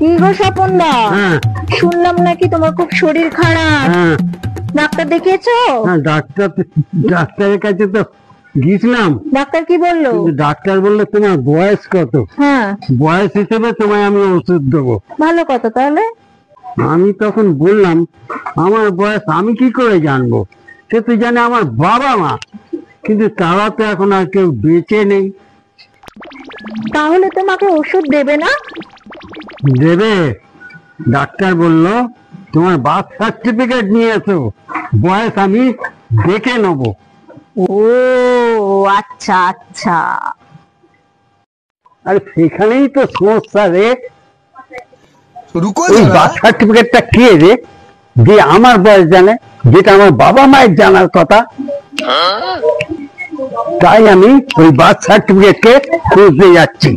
কি গো স্বপন দা, হ্যাঁ শুনলাম নাকি তোমার খুব শরীর খারাপ। হ্যাঁ ডাক্তার দেখিয়েছো? হ্যাঁ, ডাক্তারের কাছে তো গিয়েছিলাম, ডাক্তার কি বললো? কিন্তু ডাক্তার বললো তোমার বয়স কত, হ্যাঁ, বয়স হিসেবে তোমায় আমি ওষুধ দেবো। ভালো কথা। তাহলে আমি তখন বললাম আমার বয়স আমি কি করে জানবো, সে তো জানে আমার বাবা মা, কিন্তু তারা তো এখন আর কেউ বেঁচে নেই। তাহলে তোমাকে ওষুধ দেবে না? দেবে, ডাক্তার বলল তোমার বার্থ সার্টিফিকেট নিয়ে এসো, বয়স আমি দেখে নেবো। ও আচ্ছা আচ্ছা। আর সেখানেই তো সমস্যা রে। रुको ওই जरा। বার্থ সার্টিফিকেটটা কে রে, যে আমার বয়স জানে, যেটা আমার বাবা মায়ের জানার কথা। তাই আমি ওই বার্থ সার্টিফিকেটকে খুঁজতে যাচ্ছি।